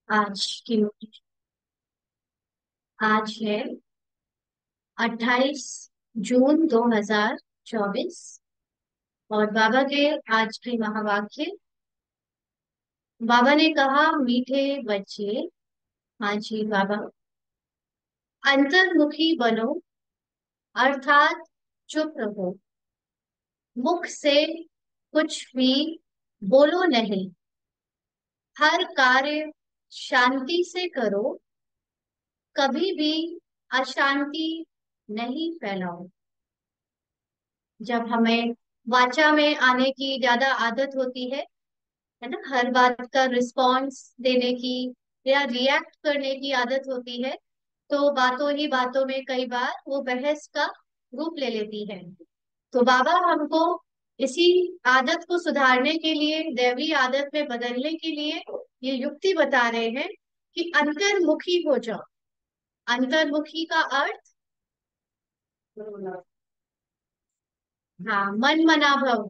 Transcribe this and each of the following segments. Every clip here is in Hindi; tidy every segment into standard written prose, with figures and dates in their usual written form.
आज की आज है 28 जून 2024। और बाबा के आज के महावाक्य। बाबा ने कहा, मीठे बच्चे। हाँ जी बाबा। अंतर्मुखी बनो, अर्थात चुप रहो। मुख से कुछ भी बोलो नहीं। हर कार्य शांति से करो। कभी भी अशांति नहीं फैलाओ। जब हमें वाचा में आने की ज्यादा आदत होती है ना, हर बात का रिस्पॉन्स देने की या रिएक्ट करने की आदत होती है, तो बातों ही बातों में कई बार वो बहस का रूप ले लेती है। तो बाबा हमको इसी आदत को सुधारने के लिए, दैवी आदत में बदलने के लिए ये युक्ति बता रहे हैं कि अंतर्मुखी हो जाओ। अंतर्मुखी का अर्थ, हाँ, मन मना भव,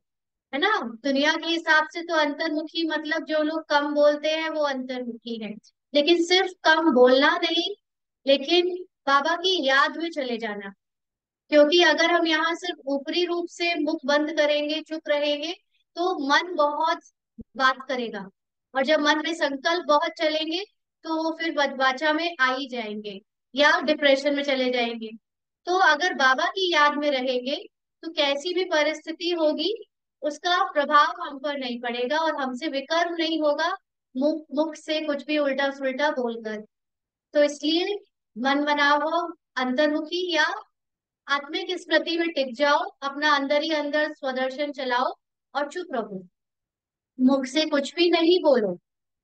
है ना। दुनिया के हिसाब से तो अंतर्मुखी मतलब जो लोग कम बोलते हैं वो अंतर्मुखी है। लेकिन सिर्फ कम बोलना नहीं, लेकिन बाबा की याद में चले जाना। क्योंकि अगर हम यहाँ सिर्फ ऊपरी रूप से मुख बंद करेंगे, चुप रहेंगे, तो मन बहुत बात करेगा। और जब मन में संकल्प बहुत चलेंगे, तो वो फिर वाचा में आ ही जाएंगे या डिप्रेशन में चले जाएंगे। तो अगर बाबा की याद में रहेंगे, तो कैसी भी परिस्थिति होगी, उसका प्रभाव हम पर नहीं पड़ेगा और हमसे विकर्म नहीं होगा, मुख मुख से कुछ भी उल्टा सुल्टा बोलकर। तो इसलिए मन बनाओ, अंतर्मुखी या आत्मिक स्मृति में टिक जाओ, अपना अंदर ही अंदर स्वदर्शन चलाओ और चुप रहो। मुख से कुछ भी नहीं बोलो,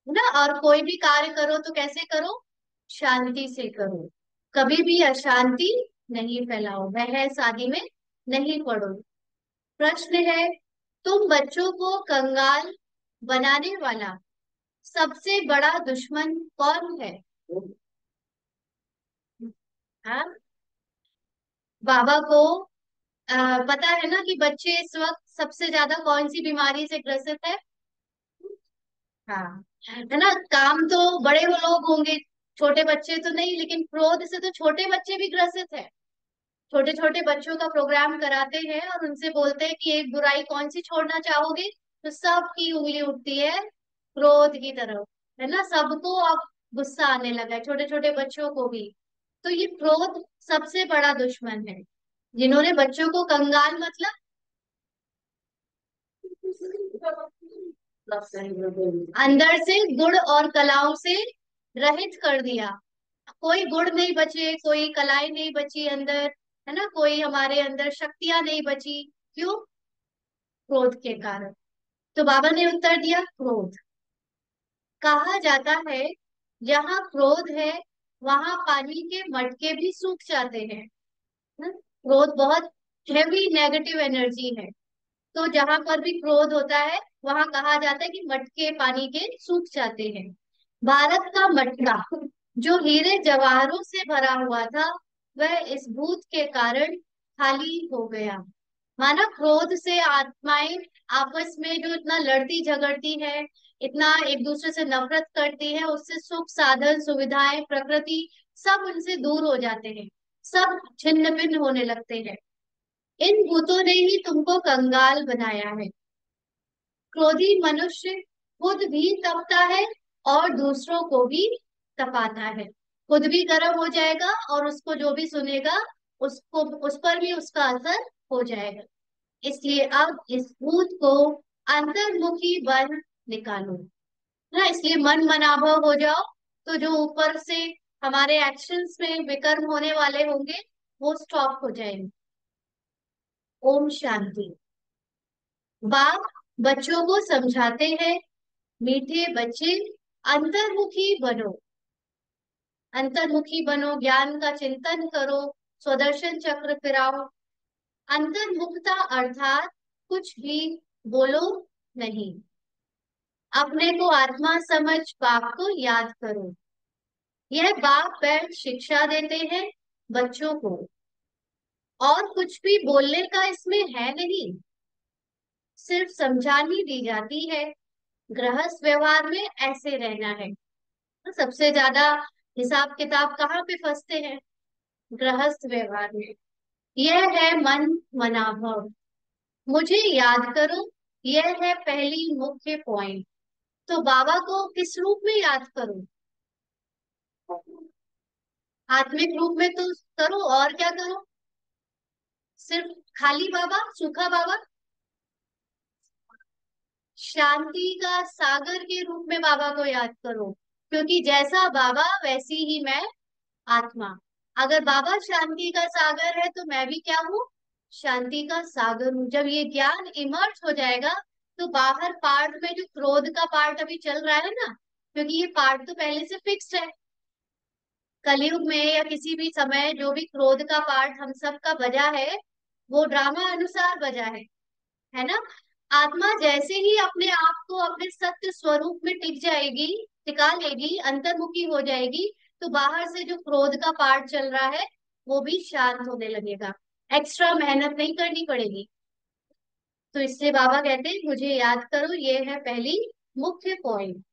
है ना। और कोई भी कार्य करो तो कैसे करो? शांति से करो। कभी भी अशांति नहीं फैलाओ, बहस आदि में नहीं पड़ो। प्रश्न है, तुम बच्चों को कंगाल बनाने वाला सबसे बड़ा दुश्मन कौन है? हाँ, बाबा को पता है ना कि बच्चे इस वक्त सबसे ज्यादा कौन सी बीमारी से ग्रसित है? हाँ, है ना। काम तो बड़े वो लोग होंगे, छोटे बच्चे तो नहीं, लेकिन क्रोध से तो छोटे बच्चे भी ग्रसित है। छोटे छोटे बच्चों का प्रोग्राम कराते हैं और उनसे बोलते हैं कि एक बुराई कौन सी छोड़ना चाहोगे, तो सबकी उंगली उठती है क्रोध की तरफ, है ना। सबको अब गुस्सा आने लगा है, छोटे छोटे बच्चों को भी। तो ये क्रोध सबसे बड़ा दुश्मन है। जिन्होंने बच्चों को कंगाल मतलब अंदर से गुण और कलाओं से रहित कर दिया। कोई गुण नहीं बचे, कोई कलाएं नहीं बची अंदर, है ना। कोई हमारे अंदर शक्तियां नहीं बची। क्यों? क्रोध के कारण। तो बाबा ने उत्तर दिया, क्रोध। कहा जाता है, जहाँ क्रोध है वहां पानी के मटके भी सूख जाते हैं। क्रोध बहुत हैवी नेगेटिव एनर्जी है। तो जहां पर भी क्रोध होता है, वहां कहा जाता है कि मटके पानी के सूख जाते हैं। भारत का मटका जो हीरे जवाहरों से भरा हुआ था, वह इस भूत के कारण खाली हो गया। माना क्रोध से आत्माएं आपस में जो इतना लड़ती झगड़ती है, इतना एक दूसरे से नफरत करती है, उससे सुख साधन सुविधाएं प्रकृति सब उनसे दूर हो जाते हैं। सब छिन्न भिन्न होने लगते हैं। इन भूतों ने ही तुमको कंगाल बनाया है। क्रोधी मनुष्य खुद भी तपता है और दूसरों को भी तपाता है। खुद भी गर्म हो जाएगा और उसको जो भी सुनेगा, उसको उस पर भी उसका असर हो जाएगा। इसलिए अब इस भूत को अंतर्मुखी बन निकालो ना। इसलिए मन मनाभव हो जाओ, तो जो ऊपर से हमारे एक्शंस में विकर्म होने वाले होंगे, वो स्टॉप हो जाएंगे। ओम शांति। बाप बच्चों को समझाते हैं, मीठे बच्चे, अंतर्मुखी बनो। अंतर्मुखी बनो, ज्ञान का चिंतन करो, स्वदर्शन चक्र फिराओ। अंतर्मुखता अर्थात कुछ भी बोलो नहीं। अपने को आत्मा समझ बाप को याद करो। यह बाप बैठ शिक्षा देते हैं बच्चों को, और कुछ भी बोलने का इसमें है नहीं, सिर्फ समझानी दी जाती है। गृहस्थ व्यवहार में ऐसे रहना है। तो सबसे ज्यादा हिसाब किताब कहाँ पे फंसते हैं? गृहस्थ व्यवहार में। यह है मन मनाभव। मुझे याद करो, यह है पहली मुख्य पॉइंट। तो बाबा को किस रूप में याद करूं? आत्मिक रूप में तो करो, और क्या करो? सिर्फ खाली बाबा, सूखा बाबा? शांति का सागर के रूप में बाबा को याद करो, क्योंकि जैसा बाबा वैसी ही मैं आत्मा। अगर बाबा शांति का सागर है तो मैं भी क्या हूँ? शांति का सागर हूँ। जब ये ज्ञान इमर्ज हो जाएगा तो बाहर पार्ट में जो क्रोध का पार्ट अभी चल रहा है ना, क्योंकि ये पार्ट तो पहले से फिक्स्ड है, कलयुग में या किसी भी समय जो भी क्रोध का पार्ट हम सब का बजा है, वो ड्रामा अनुसार बजा है ना। आत्मा जैसे ही अपने आप को अपने सत्य स्वरूप में टिक जाएगी, टिका लेगी, अंतर्मुखी हो जाएगी, तो बाहर से जो क्रोध का पार्ट चल रहा है वो भी शांत होने लगेगा। एक्स्ट्रा मेहनत नहीं करनी पड़ेगी। तो इससे बाबा कहते हैं मुझे याद करो, ये है पहली मुख्य पॉइंट।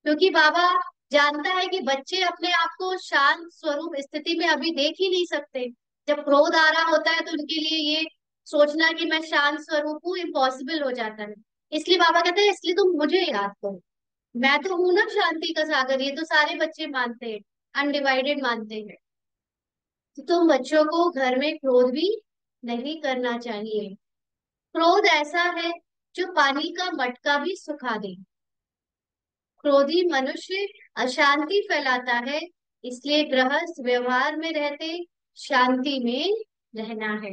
क्योंकि बाबा जानता है कि बच्चे अपने आप को शांत स्वरूप स्थिति में अभी देख ही नहीं सकते। जब क्रोध आ रहा होता है तो उनके लिए ये सोचना कि मैं शांत स्वरूप हूँ इम्पॉसिबल हो जाता है। इसलिए बाबा कहते हैं इसलिए तुम मुझे याद करो, मैं तो हूं ना शांति का सागर। ये तो सारे बच्चे मानते हैं, अनडिवाइडेड मानते हैं। तो तुम बच्चों को घर में क्रोध भी नहीं करना चाहिए। क्रोध ऐसा है जो पानी का मटका भी सुखा दे। क्रोधी मनुष्य अशांति फैलाता है। इसलिए गृहस्थ व्यवहार में रहते शांति में रहना है।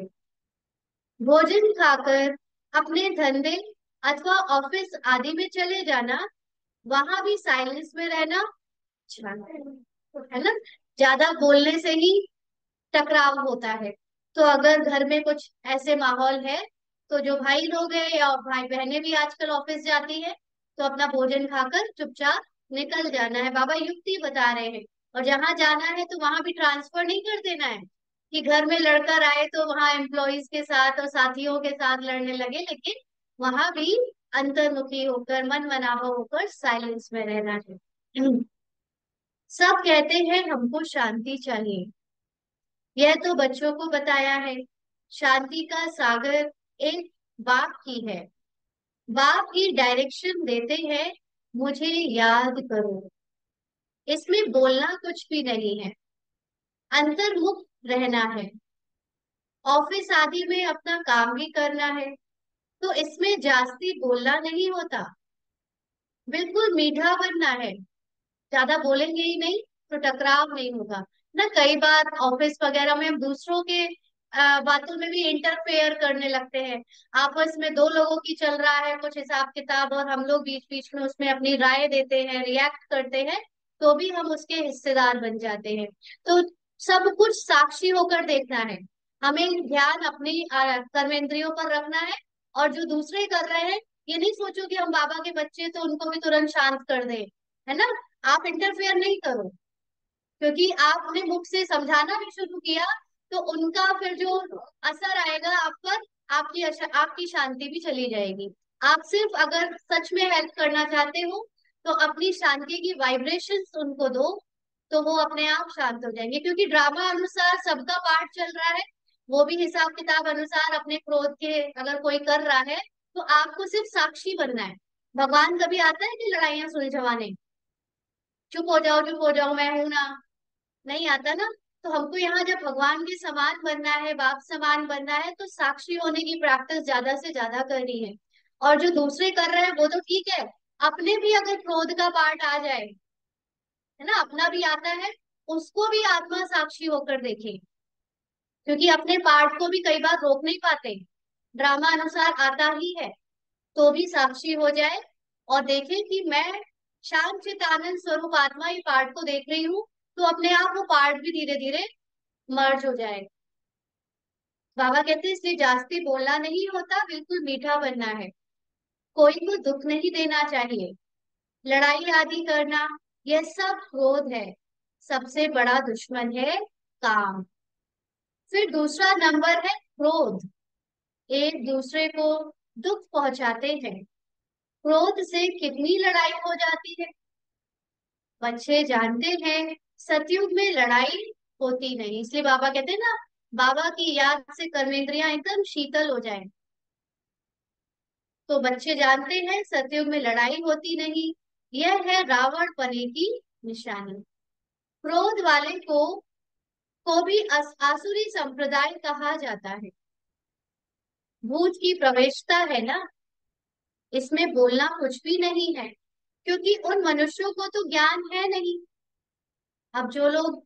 भोजन खाकर अपने धंधे अथवा ऑफिस आदि में चले जाना, वहां भी साइलेंस में रहना अच्छा है ना। ज्यादा बोलने से ही टकराव होता है। तो अगर घर में कुछ ऐसे माहौल है, तो जो भाई लोग हैं या भाई बहनें भी आजकल ऑफिस जाती है, तो अपना भोजन खाकर चुपचाप निकल जाना है। बाबा युक्ति बता रहे हैं। और जहां जाना है तो वहां भी ट्रांसफर नहीं कर देना है कि घर में लड़कर आए तो वहां एम्प्लॉयज के साथ और साथियों के साथ लड़ने लगे, लेकिन वहां भी अंतर्मुखी होकर मन मनावा होकर साइलेंस में रहना है। सब कहते हैं हमको शांति चाहिए, यह तो बच्चों को बताया है। शांति का सागर एक बाप की है। बाप ही डायरेक्शन देते हैं, मुझे याद करो। इसमें बोलना कुछ भी नहीं है, अंतर्मुख रहना है। ऑफिस आदि में अपना काम भी करना है, तो इसमें जास्ती बोलना नहीं होता। बिल्कुल मीठा बनना है, ज्यादा बोलेंगे ही नहीं तो टकराव नहीं होगा ना। कई बार ऑफिस वगैरह में हम दूसरों के बातों में भी इंटरफेयर करने लगते हैं। आपस में दो लोगों की चल रहा है कुछ हिसाब किताब, और हम लोग बीच बीच में उसमें अपनी राय देते हैं, रिएक्ट करते हैं, तो भी हम उसके हिस्सेदार बन जाते हैं। तो सब कुछ साक्षी होकर देखना है। हमें ध्यान अपनी कर्मेंद्रियों पर रखना है। और जो दूसरे कर रहे हैं, ये नहीं सोचो कि हम बाबा के बच्चे तो उनको भी तुरंत शांत कर दें, है ना। आप इंटरफेयर नहीं करो, क्योंकि आपने मुख से समझाना भी शुरू किया तो उनका फिर जो असर आएगा आप पर, आपकी शांति भी चली जाएगी। आप सिर्फ अगर सच में हेल्प करना चाहते हो तो अपनी शांति की वाइब्रेशंस उनको दो, तो वो अपने आप शांत हो जाएंगे। क्योंकि ड्रामा अनुसार सबका पार्ट चल रहा है, वो भी हिसाब किताब अनुसार अपने क्रोध के अगर कोई कर रहा है, तो आपको सिर्फ साक्षी बनना है। भगवान कभी आता है कि लड़ाइयां सुलझवाने, चुप हो जाओ मैं हूं ना, नहीं आता ना। तो हमको यहाँ जब भगवान के समान बनना है, बाप समान बनना है, तो साक्षी होने की प्रैक्टिस ज्यादा से ज्यादा करनी है। और जो दूसरे कर रहे हैं वो तो ठीक है, अपने भी अगर क्रोध का पार्ट आ जाए, है ना, अपना भी आता है, उसको भी आत्मा साक्षी होकर देखे। क्योंकि अपने पार्ट को भी कई बार रोक नहीं पाते, ड्रामा अनुसार आता ही है, तो भी साक्षी हो जाए और देखे कि मैं शांत चित आनंद स्वरूप आत्मा ही पार्ट को देख रही हूँ। तो अपने आप वो पार्ट भी धीरे धीरे मर्ज हो जाए। बाबा कहते हैं इसलिए जास्ती बोलना नहीं होता, बिल्कुल मीठा बनना है। कोई को दुख नहीं देना चाहिए। लड़ाई आदि करना, यह सब क्रोध है। सबसे बड़ा दुश्मन है काम। फिर दूसरा नंबर है क्रोध। एक दूसरे को दुख पहुंचाते हैं। क्रोध से कितनी लड़ाई हो जाती है। बच्चे जानते हैं सतयुग में लड़ाई होती नहीं, इसलिए बाबा कहते हैं ना, बाबा की याद से कर्मेंद्रियां एकदम शीतल हो जाए। तो बच्चे जानते हैं सतयुग में लड़ाई होती नहीं, यह है रावण पने की निशानी। क्रोध वाले को भी आसुरी संप्रदाय कहा जाता है। भूत की प्रवेशता है ना, इसमें बोलना कुछ भी नहीं है, क्योंकि उन मनुष्यों को तो ज्ञान है नहीं। अब जो लोग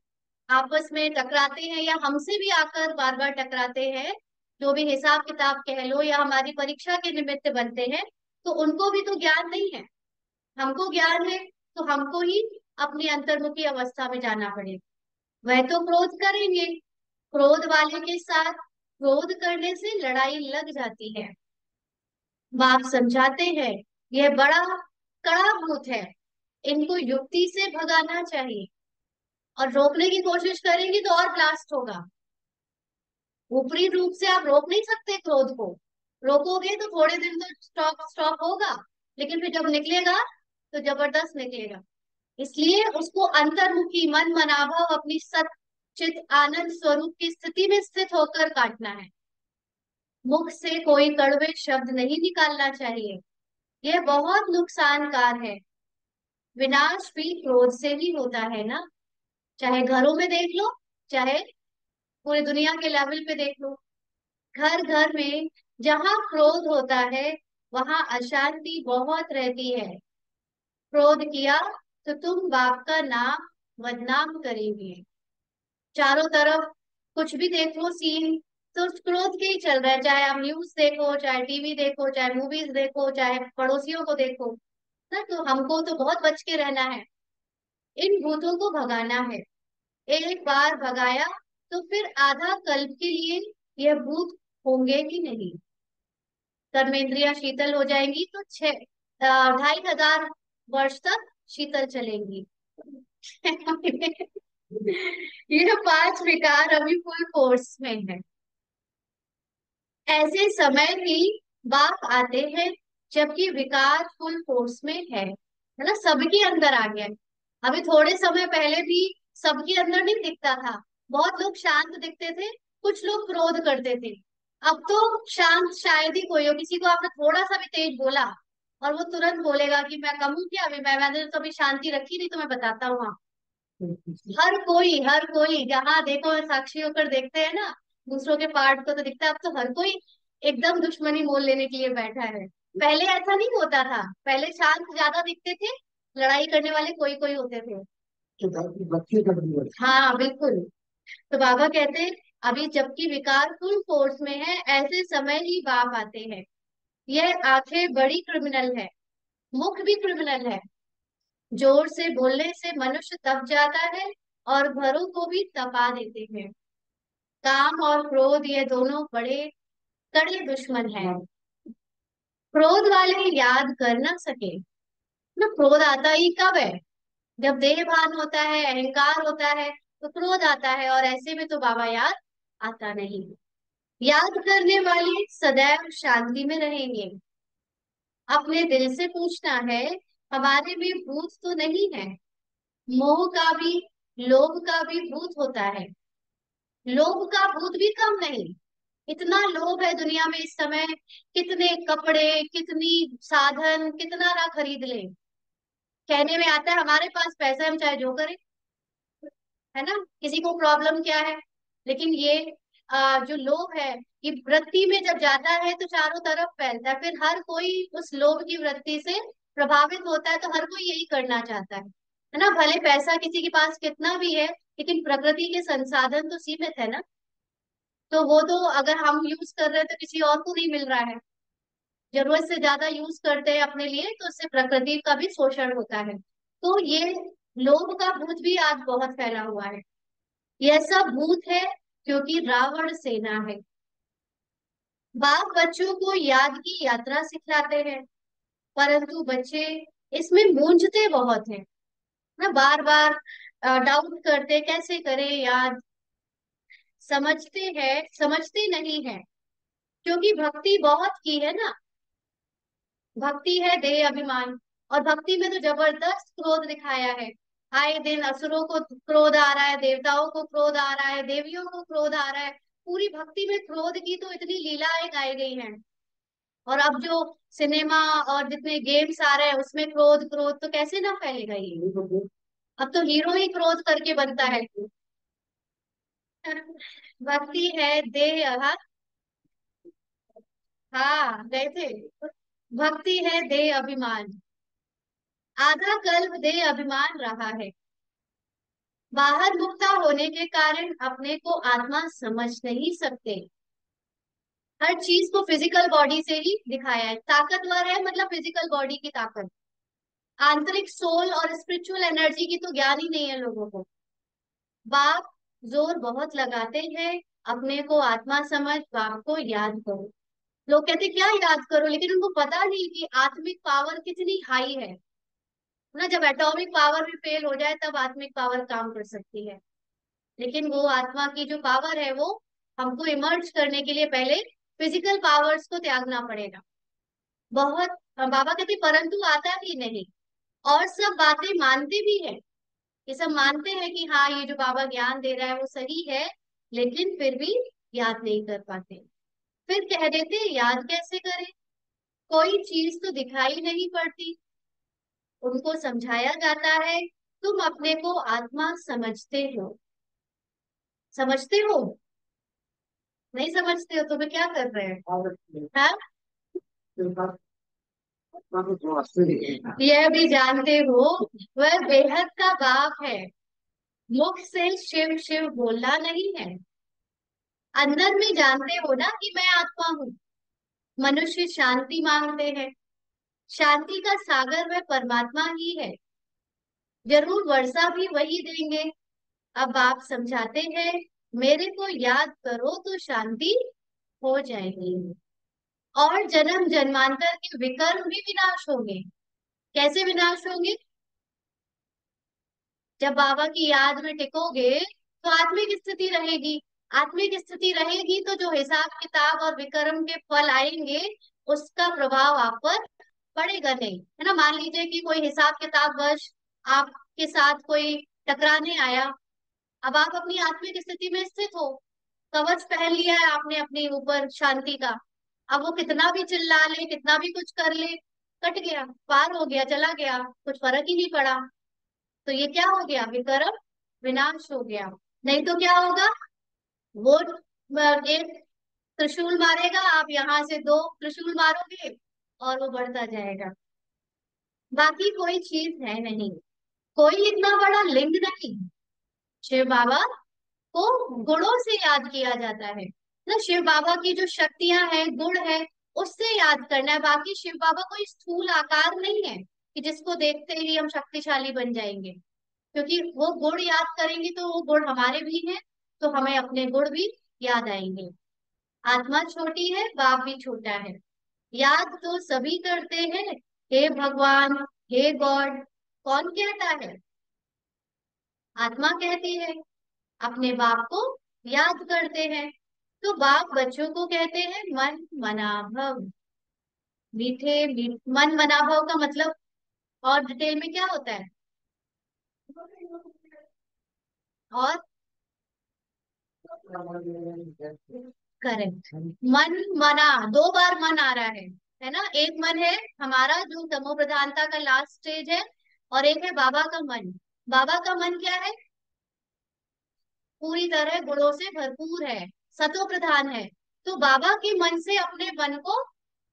आपस में टकराते हैं या हमसे भी आकर बार बार टकराते हैं, जो भी हिसाब किताब कह लो या हमारी परीक्षा के निमित्त बनते हैं, तो उनको भी तो ज्ञान नहीं है। हमको ज्ञान है, तो हमको ही अपनी अंतर्मुखी अवस्था में जाना पड़ेगा। वह तो क्रोध करेंगे, क्रोध वाले के साथ क्रोध करने से लड़ाई लग जाती है। बाप समझाते हैं यह बड़ा कड़ा भूत है, इनको युक्ति से भगाना चाहिए, और रोकने की कोशिश करेंगे तो और ब्लास्ट होगा। ऊपरी रूप से आप रोक नहीं सकते क्रोध को, रोकोगे तो थोड़े दिन तो स्टॉप स्टॉप होगा, लेकिन फिर जब निकलेगा तो जबरदस्त निकलेगा। इसलिए उसको अंतर्मुखी मन मनाभाव अपनी सच्चित आनंद स्वरूप की स्थिति में स्थित होकर काटना है। मुख से कोई कड़वे शब्द नहीं निकालना चाहिए, यह बहुत नुकसानकार है। विनाश भी क्रोध से ही होता है ना, चाहे घरों में देख लो, चाहे पूरी दुनिया के लेवल पे देख लो। घर घर में जहां क्रोध होता है वहां अशांति बहुत रहती है। क्रोध किया तो तुम बाप का नाम बदनाम करेंगे। चारों तरफ कुछ भी देख लो सीन, तो क्रोध के ही चल रहा है, चाहे आप न्यूज देखो, चाहे टीवी देखो, चाहे मूवीज देखो, चाहे पड़ोसियों को देखो ना। तो हमको तो बहुत बच के रहना है, इन भूतों को भगाना है। एक बार भगाया तो फिर आधा कल्प के लिए यह भूत होंगे ही नहीं। कर्मेंद्रियां शीतल हो जाएंगी तो 2500 वर्ष तक शीतल चलेंगी। यह 5 विकार अभी फुल फोर्स में है। ऐसे समय ही बाप आते हैं जबकि विकार फुल फोर्स में है ना, सबके अंदर आ गया है। अभी थोड़े समय पहले भी सबके अंदर नहीं दिखता था, बहुत लोग शांत दिखते थे, कुछ लोग क्रोध करते थे। अब तो शांत शायद ही कोई हो, किसी को आपने थोड़ा सा भी तेज बोला और वो तुरंत बोलेगा कि मैं कम हूं क्या, अभी मैंने तो अभी शांति रखी नहीं, तो मैं बताता हूँ। हाँ, हर कोई जहाँ देखो साक्षी होकर देखते हैं ना, दूसरों के पार्ट को तो दिखता है। अब तो हर कोई एकदम दुश्मनी मोल लेने के लिए बैठा है। पहले ऐसा नहीं होता था, पहले शांत ज्यादा दिखते थे, लड़ाई करने वाले कोई कोई होते थे। हाँ बिल्कुल। तो बाबा कहते हैं अभी जबकि विकार फुल फोर्स में है, ऐसे समय ही बाप आते हैं। यह आंखें बड़ी क्रिमिनल है, मुख भी क्रिमिनल है। जोर से बोलने से मनुष्य तप जाता है और घरों को भी तपा देते हैं। काम और क्रोध ये दोनों बड़े कड़े दुश्मन हैं। क्रोध वाले याद कर ना सके ना, क्रोध आता ही कब है, जब देह भान होता है, अहंकार होता है, तो क्रोध आता है, और ऐसे में तो बाबा याद आता नहीं। याद करने वाले सदैव शांति में रहेंगे। अपने दिल से पूछना है हमारे में भूत तो नहीं है। मोह का भी, लोभ का भी भूत होता है। लोभ का भूत भी कम नहीं, इतना लोभ है दुनिया में इस समय, कितने कपड़े, कितनी साधन, कितना ना खरीद ले। कहने में आता है हमारे पास पैसा है, हम चाहे जो करें, है ना, किसी को प्रॉब्लम क्या है। लेकिन ये जो लोभ है, ये वृत्ति में जब जाता है तो चारों तरफ फैलता है, फिर हर कोई उस लोभ की वृत्ति से प्रभावित होता है, तो हर कोई यही करना चाहता है ना। भले पैसा किसी के पास कितना भी है, लेकिन प्रकृति के संसाधन तो सीमित है ना, तो वो तो अगर हम यूज कर रहे हैं तो किसी और को नहीं मिल रहा है। जरूरत से ज्यादा यूज करते हैं अपने लिए, तो उससे प्रकृति का भी शोषण होता है। तो ये लोभ का भूत भी आज बहुत फैला हुआ है। यह सब भूत है क्योंकि रावण सेना है। बाप बच्चों को याद की यात्रा सिखलाते हैं, परंतु बच्चे इसमें मूंझते बहुत हैं ना, बार बार डाउट करते कैसे करें याद। समझते हैं, समझते नहीं है, क्योंकि भक्ति बहुत की है ना। भक्ति है देह अभिमान, और भक्ति में तो जबरदस्त क्रोध दिखाया है। आए दिन असुरों को क्रोध आ रहा है, देवताओं को क्रोध आ रहा है, देवियों को क्रोध आ रहा है। पूरी भक्ति में क्रोध की तो इतनी लीलाएं गाई गई हैं। और अब जो सिनेमा और जितने गेम्स आ रहे हैं उसमें क्रोध क्रोध तो कैसे ना फैलेगा ये। अब तो हीरो ही क्रोध करके बनता है। भक्ति है देह, हाँ। हाँ गए थे। भक्ति है देह अभिमान, आधा कल्प देह अभिमान रहा है। बाहर मुक्ता होने के कारण अपने को आत्मा समझ नहीं सकते। हर चीज को फिजिकल बॉडी से ही दिखाया है। ताकतवर है मतलब फिजिकल बॉडी की ताकत। आंतरिक सोल और स्पिरिचुअल एनर्जी की तो ज्ञान ही नहीं है लोगों को। बाप जोर बहुत लगाते हैं, अपने को आत्मा समझ, बाप को याद करो। लोग कहते क्या याद करो, लेकिन उनको पता नहीं कि आत्मिक पावर कितनी हाई है ना। जब एटॉमिक पावर भी फेल हो जाए तब आत्मिक पावर काम कर सकती है। लेकिन वो आत्मा की जो पावर है वो हमको इमर्ज करने के लिए पहले फिजिकल पावर्स को त्यागना पड़ेगा। बहुत बाबा कहते परंतु आता ही नहीं। और सब बातें मानते भी है। ये सब मानते हैं कि हाँ ये जो बाबा ज्ञान दे रहा है वो सही है, लेकिन फिर भी याद नहीं कर पाते। फिर कह देते याद कैसे करें, कोई चीज तो दिखाई नहीं पड़ती। उनको समझाया जाता है तुम अपने को आत्मा समझते हो। समझते हो? नहीं समझते हो तो फिर क्या कर रहे हैं? हाँ। यह भी जानते हो वह बेहद का बाप है। मुख से शिव शिव बोलना नहीं है। अंदर में जानते हो ना कि मैं आत्मा हूँ। मनुष्य शांति मांगते हैं, शांति का सागर वह परमात्मा ही है। जरूर वर्षा भी वही देंगे। अब आप समझाते हैं मेरे को याद करो तो शांति हो जाएगी। और जन्म जन्मांतर के विकर्म भी विनाश होंगे। कैसे विनाश होंगे? जब बाबा की याद में टिकोगे तो आत्मिक स्थिति रहेगी। आत्मिक स्थिति रहेगी तो जो हिसाब किताब और विकर्म के फल आएंगे उसका प्रभाव आप पर पड़ेगा नहीं, है ना। मान लीजिए कि कोई हिसाब किताब वश आपके साथ कोई टकराने आया। अब आप अपनी आत्मिक स्थिति में स्थित हो, कवच पहन लिया है आपने अपने ऊपर शांति का। अब वो कितना भी चिल्ला ले, कितना भी कुछ कर ले, कट गया, पार हो गया, चला गया, कुछ फर्क ही नहीं पड़ा। तो ये क्या हो गया? विकर्म विनाश हो गया। नहीं तो क्या होगा? वो एक त्रिशूल मारेगा, आप यहाँ से दो त्रिशूल मारोगे और वो बढ़ता जाएगा। बाकी कोई चीज है नहीं, कोई इतना बड़ा लिंग नहीं। शिव बाबा को गुणों से याद किया जाता है ना। शिव बाबा की जो शक्तियां हैं, गुण है, उससे याद करना है। बाकी शिव बाबा कोई स्थूल आकार नहीं है कि जिसको देखते ही हम शक्तिशाली बन जाएंगे। क्योंकि वो गुण याद करेंगे तो वो गुण हमारे भी हैं, तो हमें अपने गुण भी याद आएंगे। आत्मा छोटी है, बाप भी छोटा है। याद तो सभी करते हैं, हे भगवान, हे गॉड। कौन कहता है? आत्मा कहती है। अपने बाप को याद करते हैं। तो बाप बच्चों को कहते हैं मन मना भव। मन मना भव का मतलब और डिटेल में क्या होता है? और करेक्ट। मन मना, दो बार मन आ रहा है ना। एक मन है हमारा जो तमो प्रधानता का लास्ट स्टेज है, और एक है बाबा का मन। बाबा का मन क्या है? पूरी तरह गुणों से भरपूर है, सतो प्रधान है। तो बाबा के मन से अपने मन को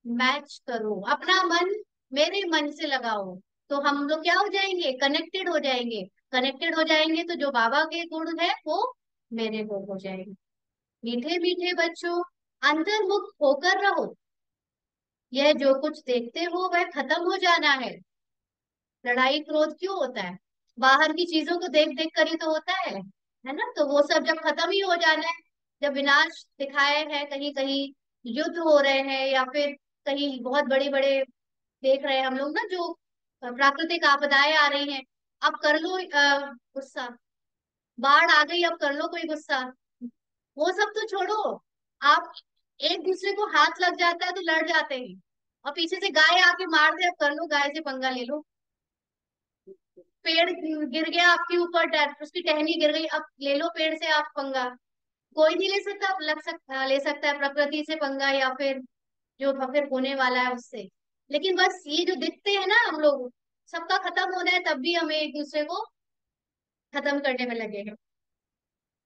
मैच करो, अपना मन मेरे मन से लगाओ। तो हम लोग क्या हो जाएंगे? कनेक्टेड हो जाएंगे। कनेक्टेड हो जाएंगे तो जो बाबा के गुण है वो मेरे गुण हो जाएंगे। मीठे मीठे बच्चों, अंतर्मुख होकर रहो। यह जो कुछ देखते हो वह खत्म हो जाना है। लड़ाई क्रोध क्यों होता है? बाहर की चीजों को देख देख कर ही तो होता है ना। तो वो सब जब खत्म ही हो जाना है, जब विनाश दिखाए है, कहीं कहीं युद्ध हो रहे हैं या फिर कहीं बहुत बड़े बड़े देख रहे हैं हम लोग ना, जो प्राकृतिक आपदाएं आ रही हैं। अब कर लो गुस्सा, बाढ़ आ गई, अब कर लो कोई गुस्सा। वो सब तो छोड़ो, आप एक दूसरे को हाथ लग जाता है तो लड़ जाते हैं, और पीछे से गाय आके मार दे, अब कर लो गाय से पंगा ले लो। पेड़ गिर गया आपके ऊपर, उसकी टहनी गिर गई, अब ले लो पेड़ से आप पंगा। कोई नहीं ले सकता, अब लग सकता, ले सकता है प्रकृति से पंगा, या फिर जो फिर होने वाला है उससे। लेकिन बस ये जो दिखते हैं ना हम लोग, सबका खत्म होना है तब भी हमें एक दूसरे को खत्म करने में लगे हैं।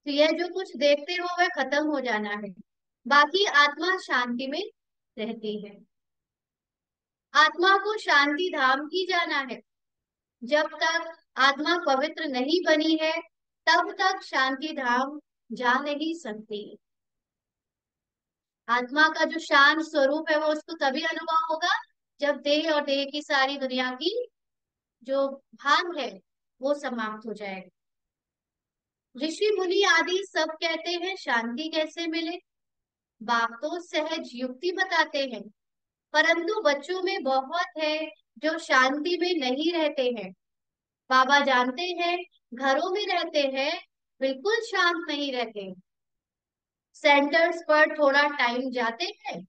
तो यह जो कुछ देखते हो वह खत्म हो जाना है, बाकी आत्मा शांति में रहती है। आत्मा को शांति धाम की जाना है। जब तक आत्मा पवित्र नहीं बनी है, तब तक शांति धाम जा नहीं सकती। आत्मा का जो शांत स्वरूप है वो उसको तभी अनुभव होगा जब देह और देह की सारी दुनिया की जो भान है वो समाप्त हो जाएगा। ऋषि मुनि आदि सब कहते हैं शांति कैसे मिले। बाप तो सहज युक्ति बताते हैं, परंतु बच्चों में बहुत है जो शांति में नहीं रहते हैं। बाबा जानते हैं, घरों में रहते हैं, बिल्कुल शांत नहीं रहते। सेंटर्स पर थोड़ा टाइम जाते हैं,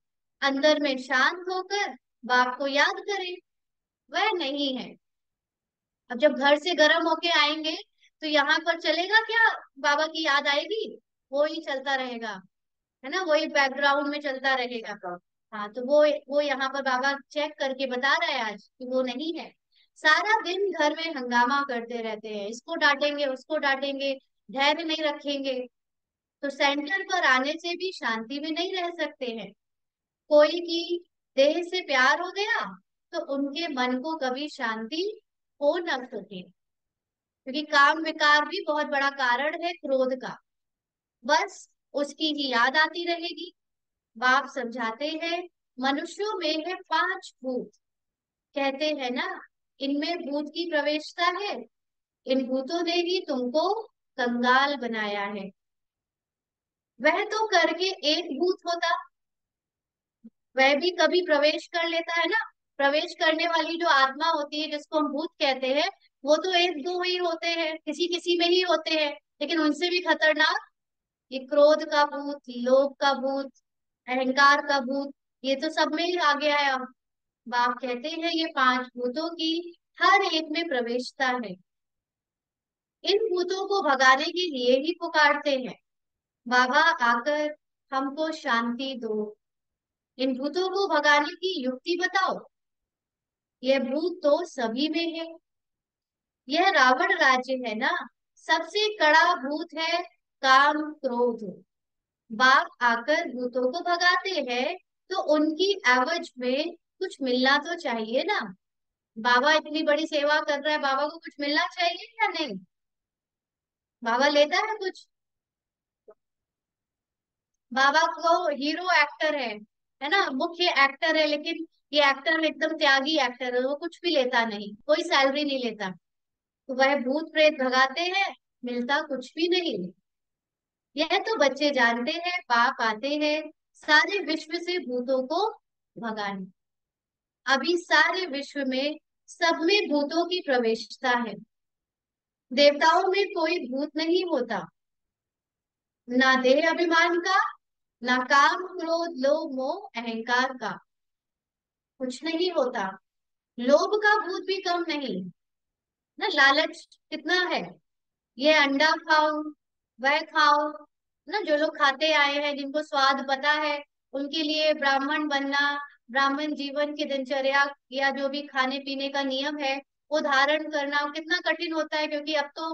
अंदर में शांत होकर बाप को याद करें, वह नहीं है। अब जब घर से गर्म होके आएंगे तो यहाँ पर चलेगा क्या, बाबा की याद आएगी, वो ही चलता रहेगा, है ना, वही बैकग्राउंड में चलता रहेगा। हाँ, तो वो यहाँ पर बाबा चेक करके बता रहे हैं आज कि वो नहीं है। सारा दिन घर में हंगामा करते रहते हैं, इसको डांटेंगे उसको डांटेंगे, धैर्य नहीं रखेंगे, तो सेंटर पर आने से भी शांति में नहीं रह सकते हैं। कोई की देह से प्यार हो गया तो उनके मन को कभी शांति हो न सके, क्योंकि काम विकार भी बहुत बड़ा कारण है क्रोध का। बस उसकी ही याद आती रहेगी। बाप समझाते हैं, मनुष्यों में है 5 भूत, कहते हैं ना, इनमें भूत की प्रवेशता है। इन भूतों ने ही तुमको कंगाल बनाया है। वह तो करके एक भूत होता, वह भी कभी प्रवेश कर लेता है ना। प्रवेश करने वाली जो आत्मा होती है जिसको हम भूत कहते हैं, वो तो एक दो ही होते हैं, किसी किसी में ही होते हैं, लेकिन उनसे भी खतरनाक ये क्रोध का भूत, लोभ का भूत, अहंकार का भूत, ये तो सब में ही आ गया है अब। बाप कहते हैं ये 5 भूतों की हर एक में प्रवेशता है। इन भूतों को भगाने के लिए ही पुकारते हैं, बाबा आकर हमको शांति दो, इन भूतों को भगाने की युक्ति बताओ। यह भूत तो सभी में है, यह रावण राज्य है ना, सबसे कड़ा भूत है काम क्रोध। बाप आकर भूतों को भगाते हैं तो उनकी एवज में कुछ मिलना तो चाहिए ना। बाबा इतनी बड़ी सेवा कर रहा है, बाबा को कुछ मिलना चाहिए या नहीं। बाबा लेता है कुछ। बाबा को हीरो एक्टर है ना, मुख्य एक्टर है, लेकिन ये एक्टर एकदम त्यागी एक्टर है, वो कुछ भी लेता नहीं, कोई सैलरी नहीं लेता। तो वह भूत प्रेत भगाते हैं, मिलता कुछ भी नहीं। यह तो बच्चे जानते हैं, बाप आते हैं सारे विश्व से भूतों को भगाने। अभी सारे विश्व में सब में भूतों की प्रवेशता है। देवताओं में कोई भूत नहीं होता, ना देह अभिमान का, ना काम क्रोध लोभ मोह अहंकार का, कुछ नहीं होता। लोभ का भूत भी कम नहीं, ना लालच कितना है, ये अंडा खाओ वह खाओ, ना जो लोग खाते आए हैं जिनको स्वाद पता है, उनके लिए ब्राह्मण बनना, ब्राह्मण जीवन की दिनचर्या या जो भी खाने पीने का नियम है वो धारण करना कितना कठिन होता है, क्योंकि अब तो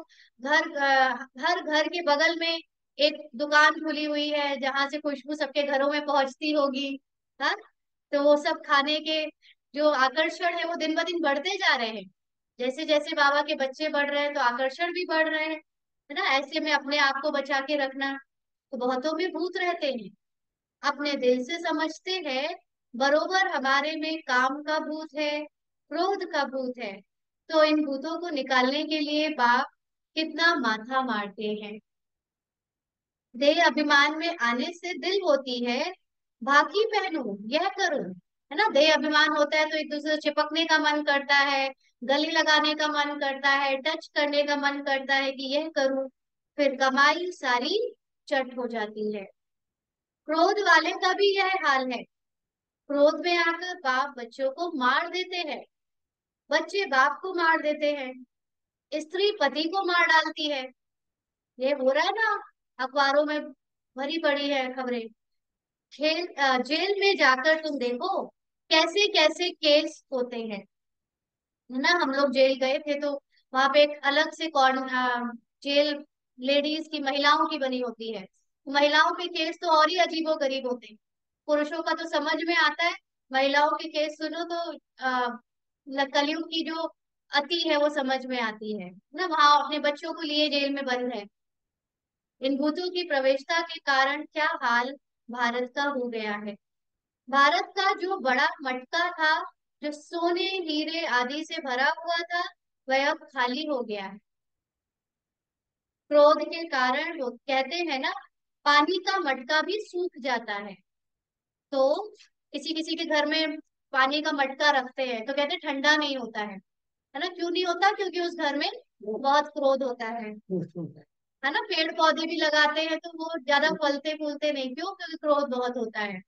हर घर के बगल में एक दुकान खुली हुई है जहां से खुशबू सबके घरों में पहुंचती होगी। हाँ, तो वो सब खाने के जो आकर्षण है वो दिन ब दिन बढ़ते जा रहे हैं। जैसे जैसे बाबा के बच्चे बढ़ रहे हैं तो आकर्षण भी बढ़ रहे हैं, है ना। ऐसे में अपने आप को बचा के रखना, तो बहुतों में भूत रहते हैं, अपने दिल से समझते हैं बरोबर हमारे में काम का भूत है, क्रोध का भूत है। तो इन भूतों को निकालने के लिए बाप कितना माथा मारते हैं। देह अभिमान में आने से दिल होती है, भाकी पहनूं यह करूं, है ना। देह अभिमान होता है तो एक दूसरे से चिपकने का मन करता है, गले लगाने का मन करता है, टच करने का मन करता है कि यह करूं, फिर कमाई सारी चट हो जाती है। क्रोध वाले का भी यह हाल है, क्रोध में आकर बाप बच्चों को मार देते हैं, बच्चे बाप को मार देते हैं। स्त्री पति को मार डालती है। ये हो रहा है ना, अखबारों में भरी पड़ी है खबरें। जेल में जाकर तुम देखो कैसे कैसे केस होते हैं। है ना, हम लोग जेल गए थे तो वहां पे एक अलग से जेल लेडीज की, महिलाओं की बनी होती है। महिलाओं के केस तो और ही अजीबो गरीब होते हैं। पुरुषों का तो समझ में आता है, महिलाओं के केस सुनो तो कलयुग की जो अति है वो समझ में आती है ना। वहां अपने बच्चों को लिए जेल में बंद है। इन भूतों की प्रवेशता के कारण क्या हाल भारत का हो गया है। भारत का जो बड़ा मटका था, जो सोने हीरे आदि से भरा हुआ था, वह अब खाली हो गया है। क्रोध के कारण लोग कहते हैं ना, पानी का मटका भी सूख जाता है। तो किसी किसी के घर में पानी का मटका रखते हैं तो कहते हैं ठंडा नहीं होता है ना। क्यों नहीं होता? क्योंकि उस घर में बहुत क्रोध होता है ना। पेड़ पौधे भी लगाते हैं तो वो ज्यादा फलते फूलते नहीं, क्यों? क्योंकि क्रोध बहुत होता है।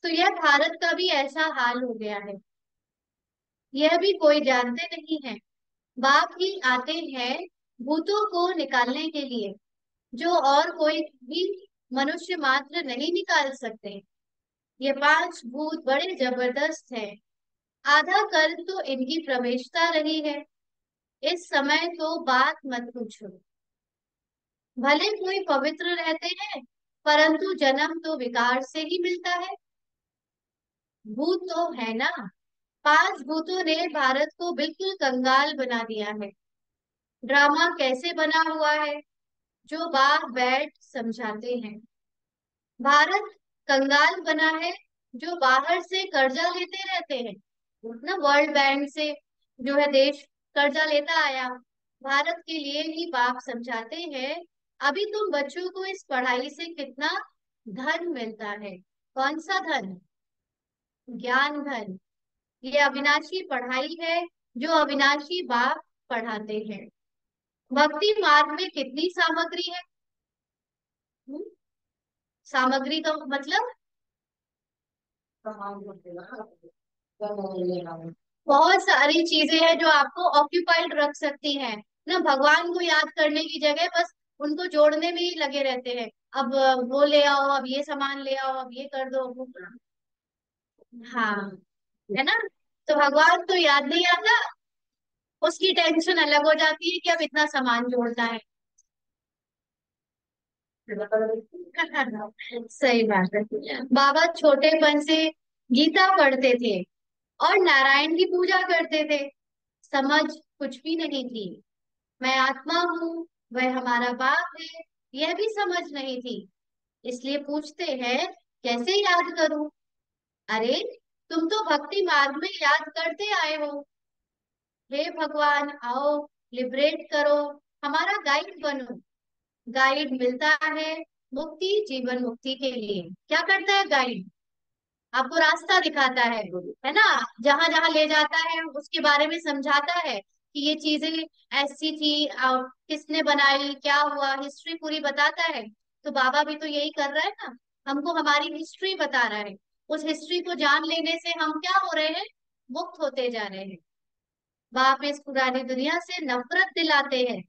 तो यह भारत का भी ऐसा हाल हो गया है, यह भी कोई जानते नहीं है। बाप ही आते हैं भूतों को निकालने के लिए, जो और कोई भी मनुष्य मात्र नहीं निकाल सकते। ये पांच भूत बड़े जबरदस्त हैं। आधा कल तो इनकी प्रवेशता रही है। इस समय तो बात मत पूछो। भले कोई पवित्र रहते हैं, परंतु जन्म तो विकार से ही मिलता है। भूत तो है ना, पांच भूतों ने भारत को बिल्कुल कंगाल बना दिया है। ड्रामा कैसे बना हुआ है, जो बार बैठ समझाते हैं। भारत कंगाल बना है, जो बाहर से कर्जा लेते रहते हैं ना। वर्ल्ड बैंक से जो है देश कर्जा लेता आया, भारत के लिए ही बाप समझाते हैं। अभी तुम बच्चों को इस पढ़ाई से कितना धन मिलता है। कौन सा धन? ज्ञान धन। ये अविनाशी पढ़ाई है, जो अविनाशी बाप पढ़ाते हैं। भक्ति मार्ग में कितनी सामग्री है। हम्म, सामग्री का मतलब बहुत सारी चीजें हैं जो आपको ऑक्यूपाइड रख सकती हैं ना। भगवान को याद करने की जगह बस उनको जोड़ने में ही लगे रहते हैं। अब वो ले आओ, अब ये सामान ले आओ, अब ये कर दो, हाँ, है ना। तो भगवान तो याद नहीं आता, उसकी टेंशन अलग हो जाती है कि अब इतना सामान जोड़ना है। सही बात है। बाबा छोटेपन से गीता पढ़ते थे और नारायण की पूजा करते थे। समझ कुछ भी नहीं थी। मैं आत्मा हूँ, वह हमारा बाप है, यह भी समझ नहीं थी। इसलिए पूछते हैं कैसे याद करूं। अरे, तुम तो भक्ति मार्ग में याद करते आए हो। हे भगवान, आओ, लिबरेट करो, हमारा गाइड बनो। गाइड मिलता है मुक्ति, जीवन मुक्ति के लिए। क्या करता है गाइड? आपको रास्ता दिखाता है ना। जहां जहां ले जाता है उसके बारे में समझाता है कि ये चीजें ऐसी थी, किसने बनाई, क्या हुआ, हिस्ट्री पूरी बताता है। तो बाबा भी तो यही कर रहा है ना, हमको हमारी हिस्ट्री बता रहा है। उस हिस्ट्री को जान लेने से हम क्या हो रहे हैं? मुक्त होते जा रहे हैं। बाप इस पुरानी दुनिया से नफरत दिलाते हैं।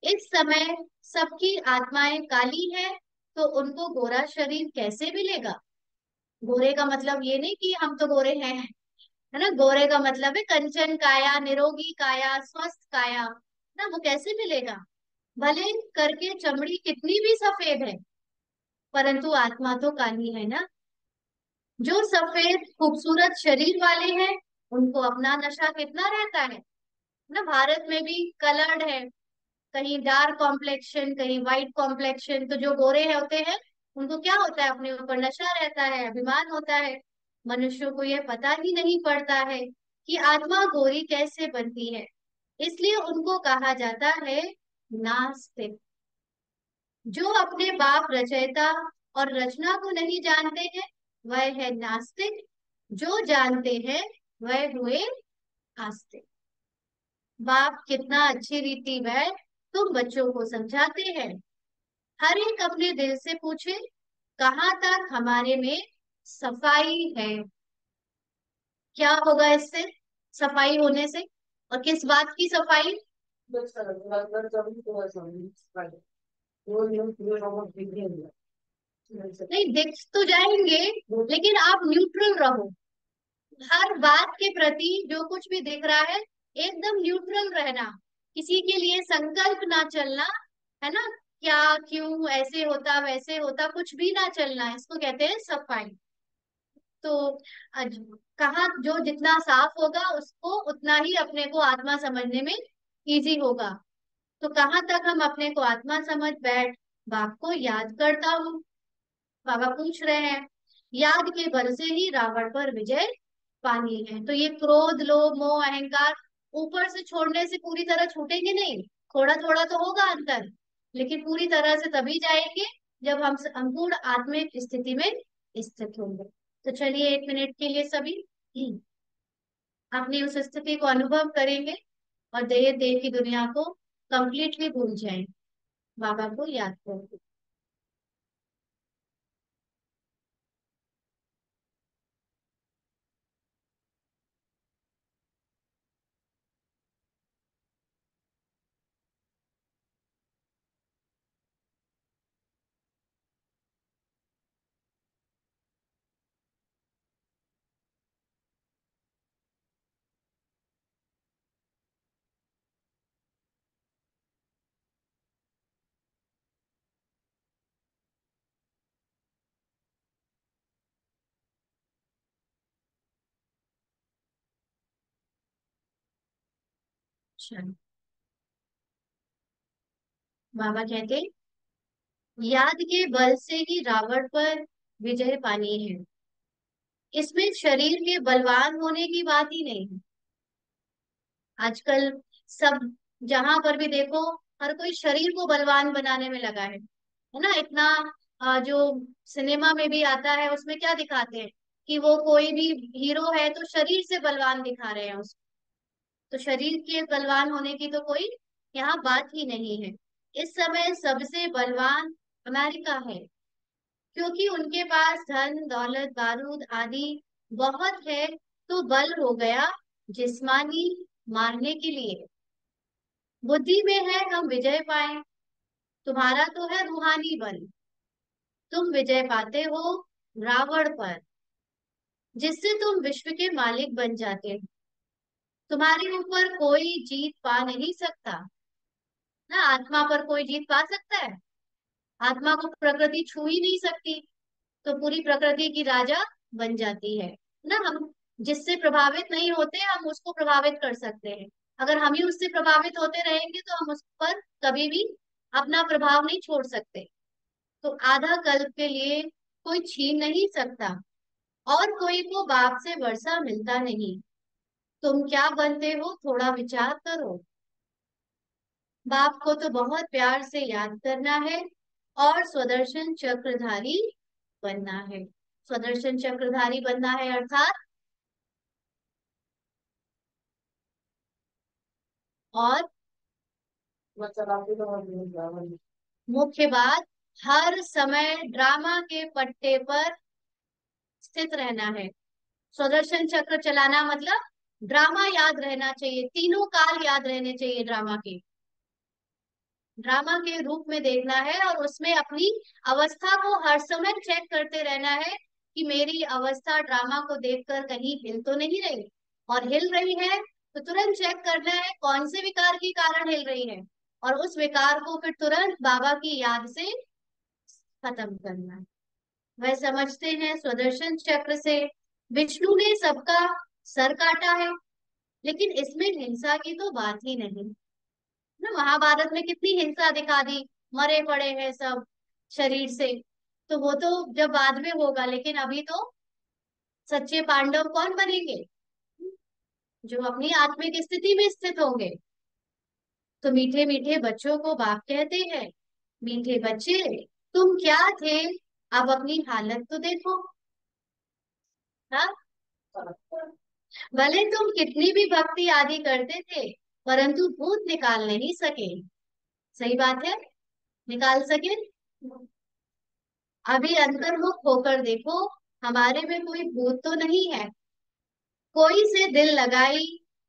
इस समय सबकी आत्माएं काली है, तो उनको गोरा शरीर कैसे मिलेगा? गोरे का मतलब ये नहीं कि हम तो गोरे हैं, है ना। गोरे का मतलब है कंचन काया, निरोगी काया, स्वस्थ काया ना। वो कैसे मिलेगा? भले करके चमड़ी कितनी भी सफेद है, परंतु आत्मा तो काली है ना। जो सफेद खूबसूरत शरीर वाले हैं, उनको अपना नशा कितना रहता है ना। भारत में भी कलर्ड है, कहीं डार्क कॉम्प्लेक्शन, कहीं वाइट कॉम्प्लेक्शन। तो जो गोरे है होते हैं, उनको क्या होता है? अपने ऊपर नशा रहता है, अभिमान होता है। मनुष्यों को यह पता ही नहीं पड़ता है कि आत्मा गोरी कैसे बनती है। इसलिए उनको कहा जाता है नास्तिक। जो अपने बाप रचयिता और रचना को नहीं जानते हैं, वह है नास्तिक। जो जानते हैं, वह हुए आस्तिक। बाप कितना अच्छी रीति वह तुम बच्चों को समझाते हैं। हर एक अपने दिल से पूछे, कहाँ तक हमारे में सफाई है। क्या होगा इससे? सफाई होने से? और किस बात की सफाई? नहीं, दिख तो जाएंगे, लेकिन आप न्यूट्रल रहो। हर बात के प्रति जो कुछ भी दिख रहा है, एकदम न्यूट्रल रहना। किसी के लिए संकल्प ना चलना, है ना। क्या, क्यों, ऐसे होता वैसे होता, कुछ भी ना चलना, इसको कहते हैं सफाई। तो अज- कहाँ जो जितना साफ होगा उसको उतना ही अपने को आत्मा समझने में इजी होगा। तो कहाँ तक हम अपने को आत्मा समझ बैठ बाप को याद करता हूँ। बाबा पूछ रहे हैं, याद के बल से ही रावण पर विजय पानी है। तो ये क्रोध, लोभ, मोह, अहंकार ऊपर से छोड़ने से पूरी तरह छूटेंगे नहीं। थोड़ा थोड़ा तो होगा अंतर, लेकिन पूरी तरह से तभी जाएंगे जब हम संपूर्ण आत्मिक स्थिति में स्थित होंगे। तो चलिए 1 मिनट के लिए सभी अपनी उस स्थिति को अनुभव करेंगे और देह देह की दुनिया को कंप्लीटली भूल जाएंगे, बाबा को याद करेंगे। अच्छा, बाबा कहते, याद के बल से ही रावण पर विजय पानी है। इसमें शरीर के बलवान होने की बात ही नहीं है। आजकल सब जहां पर भी देखो, हर कोई शरीर को बलवान बनाने में लगा है ना। इतना जो सिनेमा में भी आता है उसमें क्या दिखाते हैं कि वो कोई भी हीरो है तो शरीर से बलवान दिखा रहे हैं उसको। तो शरीर के बलवान होने की तो कोई यहाँ बात ही नहीं है। इस समय सबसे बलवान अमेरिका है, क्योंकि उनके पास धन दौलत बारूद आदि बहुत है। तो बल हो गया जिस्मानी मारने के लिए, बुद्धि में है हम विजय पाए। तुम्हारा तो है रूहानी बल, तुम विजय पाते हो रावण पर, जिससे तुम विश्व के मालिक बन जाते हो। तुम्हारे ऊपर कोई जीत पा नहीं सकता ना। आत्मा पर कोई जीत पा सकता है? आत्मा को प्रकृति छू ही नहीं सकती, तो पूरी प्रकृति की राजा बन जाती है ना। हम जिससे प्रभावित नहीं होते हम उसको प्रभावित कर सकते हैं। अगर हम ही उससे प्रभावित होते रहेंगे तो हम उस पर कभी भी अपना प्रभाव नहीं छोड़ सकते। तो आधा कल्प के लिए कोई छीन नहीं सकता, और कोई को बाप से वर्षा मिलता नहीं। तुम क्या बनते हो थोड़ा विचार करो। बाप को तो बहुत प्यार से याद करना है और स्वदर्शन चक्रधारी बनना है। स्वदर्शन चक्रधारी बनना है अर्थात, और मुख्य बात, हर समय ड्रामा के पट्टे पर स्थित रहना है। सुदर्शन चक्र चलाना मतलब ड्रामा याद रहना चाहिए, तीनों काल याद रहने चाहिए ड्रामा के। ड्रामा के रूप में देखना है और उसमें अपनी अवस्था को हर समय चेक करते रहना है कि मेरी अवस्था ड्रामा को देखकर कहीं हिल तो नहीं रही। और हिल रही है तो तुरंत चेक करना है कौन से विकार के कारण हिल रही है, और उस विकार को फिर तुरंत बाबा की याद से खत्म करना है। वह समझते हैं स्वदर्शन चक्र से विष्णु ने सबका सर काटा है, लेकिन इसमें हिंसा की तो बात ही नहीं ना। महाभारत में कितनी हिंसा दिखा दी, मरे पड़े हैं सब शरीर से। तो वो तो जब बाद में होगा, लेकिन अभी तो सच्चे पांडव कौन बनेंगे? जो अपनी आत्मिक स्थिति में स्थित होंगे। तो मीठे मीठे बच्चों को बाप कहते हैं, मीठे बच्चे तुम क्या थे, अब अपनी हालत तो देखो। हाँ, भले तुम कितनी भी भक्ति आदि करते थे, परंतु भूत निकाल नहीं सके। सही बात है, निकाल सके? अभी अंतर्मुख होकर देखो, हमारे में कोई भूत तो नहीं है। कोई से दिल लगाई,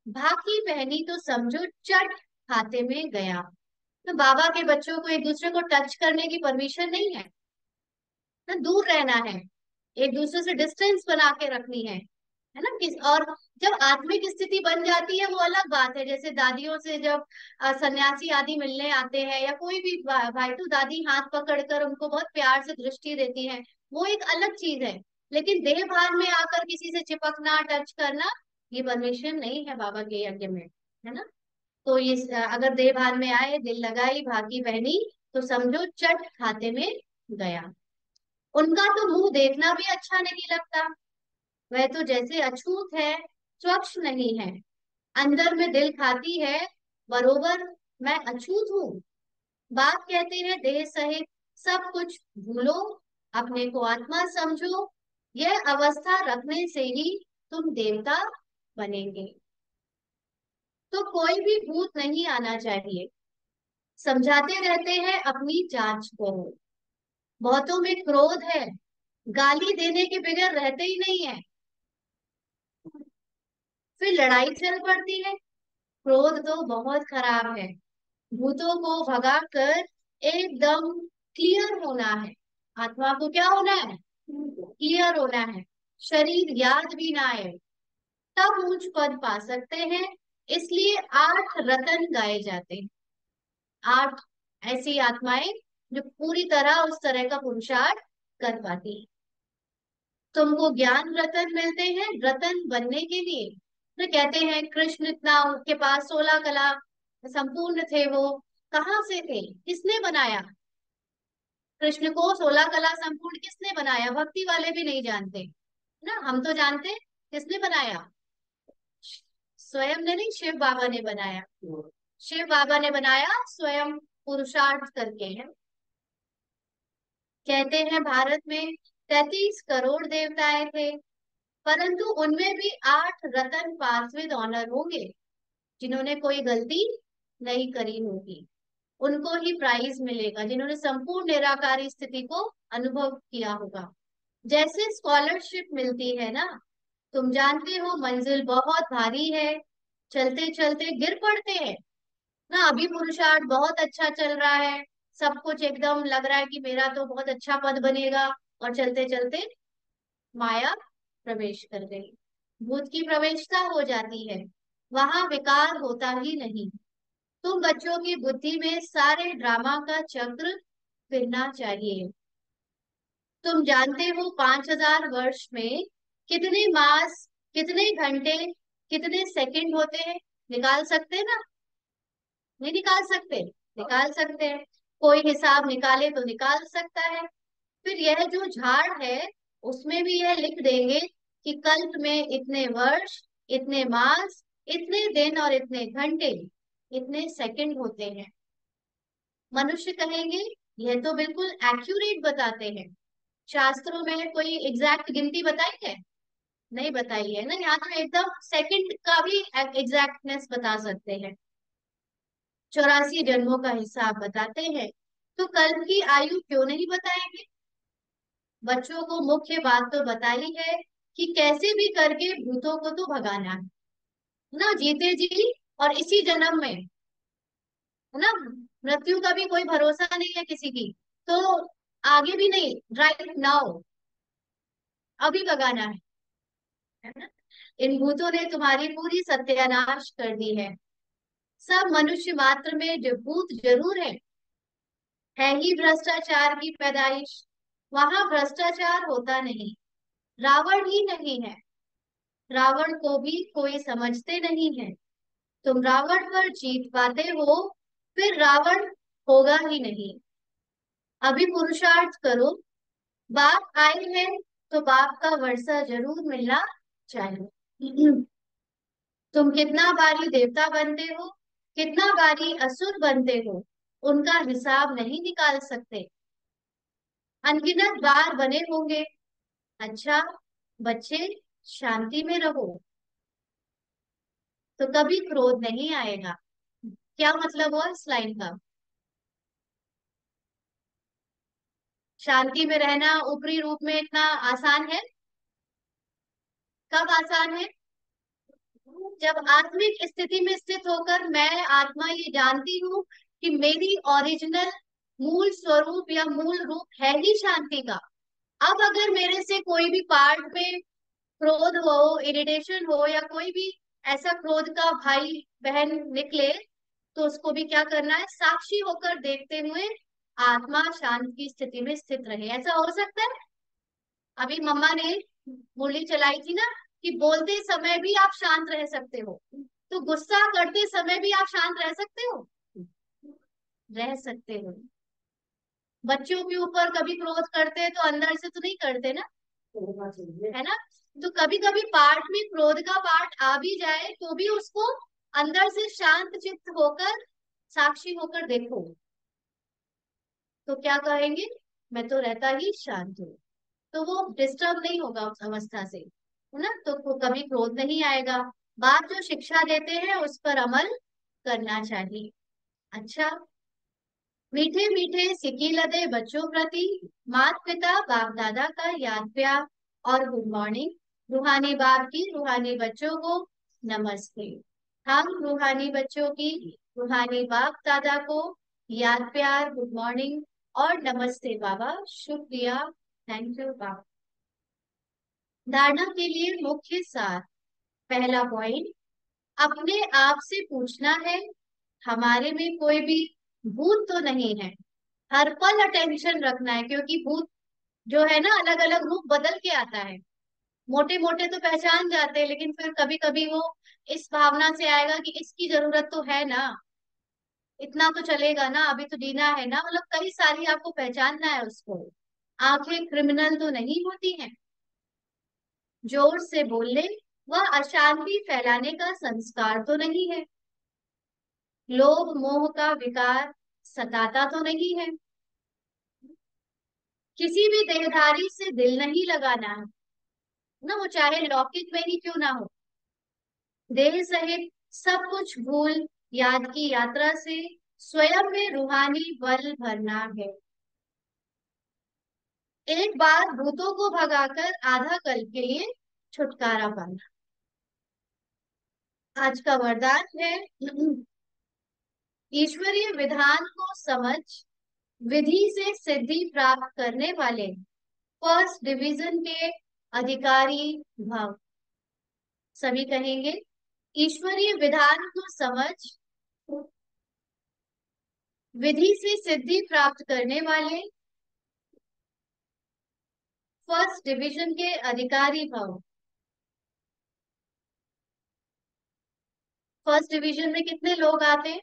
भाकी पहनी तो समझो चट, खाते में गया। तो बाबा के बच्चों को एक दूसरे को टच करने की परमिशन नहीं है ना, दूर रहना है, एक दूसरे से डिस्टेंस बना के रखनी है ना। किस और जब आत्मिक स्थिति बन जाती है वो अलग बात है। जैसे दादियों से जब सन्यासी आदि मिलने आते हैं या कोई भी भाई, तो दादी हाथ पकड़कर उनको बहुत प्यार से दृष्टि देती है, वो एक अलग चीज है। लेकिन देह भान में आकर किसी से चिपकना, टच करना, ये परमिशन नहीं है बाबा के यज्ञ में, है ना। तो ये अगर देह भान में आए, दिल लगाई, भागी बहनी, तो समझो चट खाते में गया। उनका तो मुंह देखना भी अच्छा नहीं लगता, वह तो जैसे अछूत है, स्वच्छ नहीं है। अंदर में दिल खाती है, बरोबर मैं अछूत हूँ। बाप कहते हैं देह सहित सब कुछ भूलो, अपने को आत्मा समझो, यह अवस्था रखने से ही तुम देवता बनेंगे। तो कोई भी भूत नहीं आना चाहिए। समझाते रहते हैं अपनी जांच करो। बहुतों में क्रोध है, गाली देने के बगैर रहते ही नहीं है, फिर लड़ाई चल पड़ती है। क्रोध तो बहुत खराब है, भूतों को भगाकर एकदम क्लियर होना है। आत्मा को क्या होना है? क्लियर होना है। शरीर याद भी ना आए, तब ऊंच पद पा सकते हैं। इसलिए 8 रतन गाए जाते हैं। 8 ऐसी आत्माएं जो पूरी तरह उस तरह का पुरुषार्थ कर पाती है। तुमको ज्ञान रतन मिलते हैं रतन बनने के लिए। तो कहते हैं कृष्ण इतना के पास 16 कला संपूर्ण थे, वो कहाँ से थे, किसने बनाया कृष्ण को? 16 कला संपूर्ण किसने बनाया? भक्ति वाले भी नहीं जानते, है ना। हम तो जानते हैं किसने बनाया। स्वयं ने नहीं, शिव बाबा ने बनाया। शिव बाबा ने बनाया स्वयं, पुरुषार्थ करके है। कहते हैं भारत में 33 करोड़ देवताएं थे, परंतु उनमें भी 8 रतन पास विद ऑनर होंगे। जिन्होंने कोई गलती नहीं करी होगी उनको ही प्राइज मिलेगा, जिन्होंने संपूर्ण निराकारी स्थिति को अनुभव किया होगा। जैसे स्कॉलरशिप मिलती है ना, तुम जानते हो मंजिल बहुत भारी है, चलते चलते गिर पड़ते हैं ना। अभी पुरुषार्थ बहुत अच्छा चल रहा है, सब कुछ एकदम लग रहा है कि मेरा तो बहुत अच्छा पद बनेगा, और चलते चलते माया प्रवेश कर गई, भूत की प्रवेशता हो जाती है, वहां विकार होता ही नहीं। तुम बच्चों की बुद्धि में सारे ड्रामा का चक्र फिरना चाहिए। तुम जानते हो 5000 वर्ष में कितने मास, कितने घंटे, कितने सेकंड होते हैं? निकाल सकते हैं ना? नहीं निकाल सकते? निकाल सकते हैं। कोई हिसाब निकाले तो निकाल सकता है। फिर यह जो झाड़ है, उसमें भी यह लिख देंगे कि कल्प में इतने वर्ष, इतने मास, इतने दिन और इतने घंटे, इतने सेकंड होते हैं। मनुष्य कहेंगे यह तो बिल्कुल एक्यूरेट बताते हैं। शास्त्रों में कोई एग्जैक्ट गिनती बताई है? नहीं बताई है ना। यहाँ तो एकदम सेकंड का भी एग्जैक्टनेस बता सकते हैं। 84 जन्मों का हिसाब बताते हैं। तो कल्प की आयु क्यों नहीं बताएंगे? बच्चों को मुख्य बात तो बताई है कि कैसे भी करके भूतों को तो भगाना है ना, जीते जी और इसी जन्म में, है ना। मृत्यु का भी कोई भरोसा नहीं है किसी की, तो आगे भी नहीं, राइट नाउ, अभी भगाना है ना। इन भूतों ने तुम्हारी पूरी सत्यानाश कर दी है। सब मनुष्य मात्र में जो भूत जरूर है ही भ्रष्टाचार की पैदाइश। वहां भ्रष्टाचार होता नहीं, रावण ही नहीं है। रावण को भी कोई समझते नहीं है। तुम रावण पर जीत पाते हो, फिर रावण होगा ही नहीं। अभी पुरुषार्थ करो, बाप आए हैं तो बाप का वर्षा जरूर मिलना चाहिए। तुम कितना बारी देवता बनते हो, कितना बारी असुर बनते हो, उनका हिसाब नहीं निकाल सकते। अनगिनत बार बने होंगे। अच्छा बच्चे, शांति में रहो, तो कभी क्रोध नहीं आएगा। क्या मतलब हुआ इस लाइन का? शांति में रहना ऊपरी रूप में इतना आसान है? कब आसान है? जब आत्मिक स्थिति में स्थित होकर मैं आत्मा ये जानती हूँ कि मेरी ओरिजिनल मूल स्वरूप या मूल रूप है ही शांति का। अब अगर मेरे से कोई भी पार्ट में क्रोध हो, इरिटेशन हो, या कोई भी ऐसा क्रोध का भाई बहन निकले, तो उसको भी क्या करना है, साक्षी होकर देखते हुए आत्मा शांत की स्थिति में स्थित रहे। ऐसा हो सकता है। अभी मम्मा ने मुरली चलाई थी ना, कि बोलते समय भी आप शांत रह सकते हो, तो गुस्सा करते समय भी आप शांत रह सकते हो, रह सकते हो। बच्चों के ऊपर कभी क्रोध करते हैं तो अंदर से तो नहीं करते ना, है ना। तो कभी कभी पार्ट में क्रोध का पार्ट आ भी जाए तो भी उसको अंदर से शांत चित्त होकर साक्षी होकर देखो, तो क्या कहेंगे, मैं तो रहता ही शांत हूँ। तो वो डिस्टर्ब नहीं होगा उस अवस्था से, है ना। तो कभी क्रोध नहीं आएगा। बाप जो शिक्षा देते हैं उस पर अमल करना चाहिए। अच्छा, मीठे मीठे सिकी लदे बच्चों प्रति माता पिता बाप दादा का याद प्यार और गुड मॉर्निंग। रूहानी बाप की रूहानी बच्चों को नमस्ते। हम रूहानी बच्चों की रूहानी बाप दादा को याद प्यार, गुड मॉर्निंग और नमस्ते बाबा, शुक्रिया, थैंक यू बाबा। धारणा के लिए मुख्य सार। पहला पॉइंट, अपने आप से पूछना है, हमारे में कोई भी भूत तो नहीं है। हर पल अटेंशन रखना है, क्योंकि भूत जो है ना अलग अलग रूप बदल के आता है। मोटे मोटे तो पहचान जाते हैं, लेकिन फिर कभी कभी वो इस भावना से आएगा कि इसकी जरूरत तो है ना, इतना तो चलेगा ना, अभी तो जीना है ना, मतलब कई सारी आपको पहचानना है उसको। आंखें क्रिमिनल तो नहीं होती हैं। जोर से बोलने वह अशांति फैलाने का संस्कार तो नहीं है। लोभ मोह का विकार सताता तो नहीं है। किसी भी देहधारी से दिल नहीं लगाना है ना, वो चाहे लौकिक में ही क्यों ना हो। देह सहित सब कुछ भूल याद की यात्रा से स्वयं में रूहानी बल भरना है। एक बार भूतों को भगाकर आधा कल के लिए छुटकारा पाना। आज का वरदान है, ईश्वरीय विधान को समझ विधि से सिद्धि प्राप्त करने वाले फर्स्ट डिवीजन के अधिकारी भव। सभी कहेंगे, ईश्वरीय विधान को समझ विधि से सिद्धि प्राप्त करने वाले फर्स्ट डिवीजन के अधिकारी भव। फर्स्ट डिवीजन में कितने लोग आते हैं?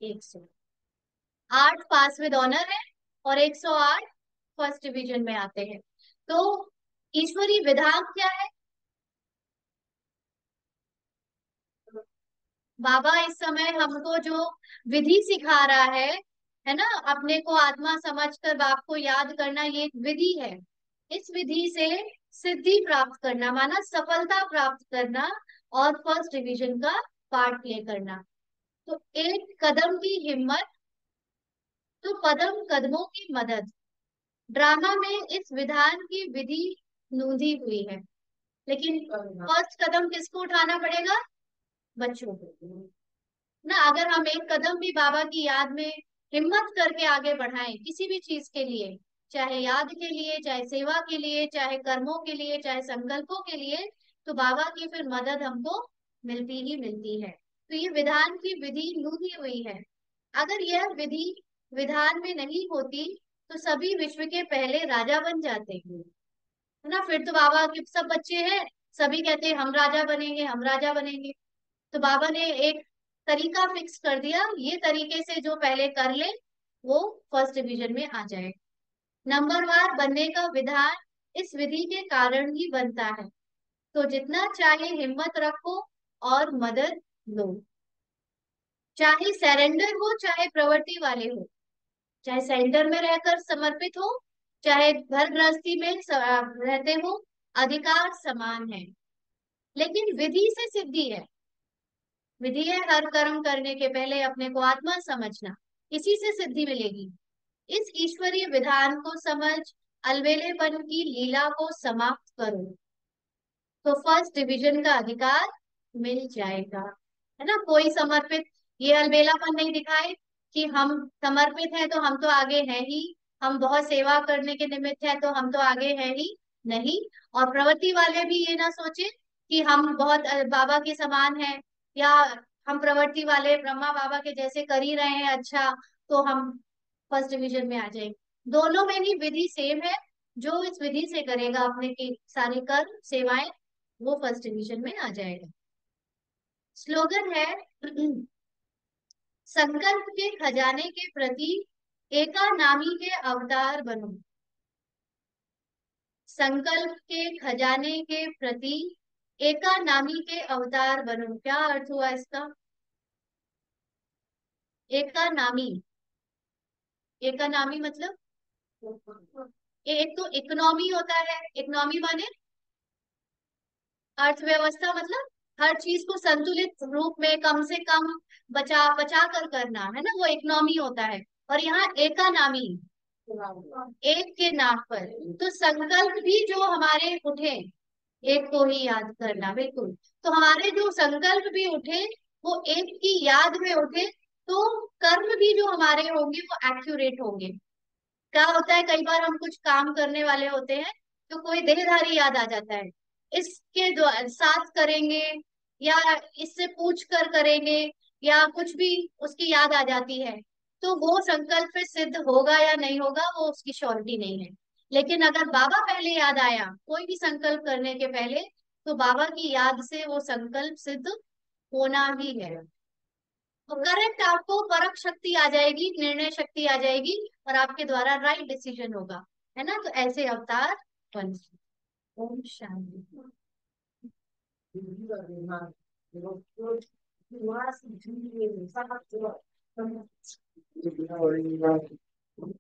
108 पास विद ऑनर है, और 108 फर्स्ट डिवीजन में आते हैं। तो ईश्वरीय विधान क्या है? बाबा इस समय हमको जो विधि सिखा रहा है ना, अपने को आत्मा समझकर बाप को याद करना, ये एक विधि है। इस विधि से सिद्धि प्राप्त करना माना सफलता प्राप्त करना, और फर्स्ट डिवीजन का पार्ट प्ले करना। तो एक कदम की हिम्मत तो कदम कदमों की मदद। ड्रामा में इस विधान की विधि नूंधी हुई है, लेकिन फर्स्ट कदम किसको उठाना पड़ेगा? बच्चों को ना। अगर हम एक कदम भी बाबा की याद में हिम्मत करके आगे बढ़ाएं किसी भी चीज के लिए, चाहे याद के लिए, चाहे सेवा के लिए, चाहे कर्मों के लिए, चाहे संकल्पों के लिए, तो बाबा की फिर मदद हमको मिलती ही मिलती है। तो ये विधान की विधि नूनी हुई है। अगर यह विधि विधान में नहीं होती तो सभी विश्व के पहले राजा बन जाते हैं, है ना। फिर तो बाबा के सब बच्चे हैं, सभी कहते हैं हम राजा बनेंगे, हम राजा बनेंगे। तो बाबा ने एक तरीका फिक्स कर दिया, ये तरीके से जो पहले कर ले वो फर्स्ट डिवीजन में आ जाए। नंबरवार बनने का विधान इस विधि के कारण ही बनता है। तो जितना चाहे हिम्मत रखो और मदद लो, चाहे सरेंडर हो चाहे प्रवृत्ति वाले हो, चाहे सेंटर में रहकर समर्पित हो, चाहे घर गृहस्थी में रहते हो, अधिकार समान है। लेकिन विधि से सिद्धि है। विधि है हर कर्म करने के पहले अपने को आत्मा समझना, इसी से सिद्धि मिलेगी। इस ईश्वरीय विधान को समझ अलवेलेपन की लीला को समाप्त करो। तो फर्स्ट डिवीजन का अधिकार मिल जाएगा। है ना, कोई समर्पित ये अलबेलापन नहीं दिखाए कि हम समर्पित हैं तो हम तो आगे हैं ही, हम बहुत सेवा करने के निमित्त है तो हम तो आगे हैं ही नहीं। और प्रवृत्ति वाले भी ये ना सोचे कि हम बहुत बाबा के समान हैं, या हम प्रवृत्ति वाले ब्रह्मा बाबा के जैसे कर ही रहे हैं अच्छा, तो हम फर्स्ट डिवीजन में आ जाएंगे। दोनों में ही विधि सेम है। जो इस विधि से करेगा अपने की सारे कर्म सेवाएं, वो फर्स्ट डिवीजन में आ जाएगा। स्लोगन है संकल्प के खजाने के प्रति एका नामी के अवतार बनो। संकल्प के खजाने के प्रति एका नामी के अवतार बनो, क्या अर्थ हुआ इसका? एका नामी, एका नामी मतलब एक तो इकोनॉमी होता है, इकोनॉमी माने अर्थव्यवस्था, मतलब हर चीज को संतुलित रूप में कम से कम बचा बचा कर करना, है ना, वो इकोनॉमी होता है। और यहाँ एकानामी, एक के नाम पर। तो संकल्प भी जो हमारे उठे, एक को ही याद करना, बिल्कुल। तो हमारे जो संकल्प भी उठे वो एक की याद में उठे, तो कर्म भी जो हमारे होंगे वो एक्यूरेट होंगे। क्या होता है, कई बार हम कुछ काम करने वाले होते हैं तो कोई देहधारी याद आ जाता है, इसके साथ करेंगे या इससे पूछ कर करेंगे या कुछ भी, उसकी याद आ जाती है। तो वो संकल्प फिर सिद्ध होगा या नहीं होगा वो उसकी श्योरिटी नहीं है। लेकिन अगर बाबा पहले याद आया कोई भी संकल्प करने के पहले, तो बाबा की याद से वो संकल्प सिद्ध होना ही है। तो करेक्ट आपको परख शक्ति आ जाएगी, निर्णय शक्ति आ जाएगी, और आपके द्वारा राइट डिसीजन होगा। है ना, तो ऐसे अवतार बन। ओम शांति।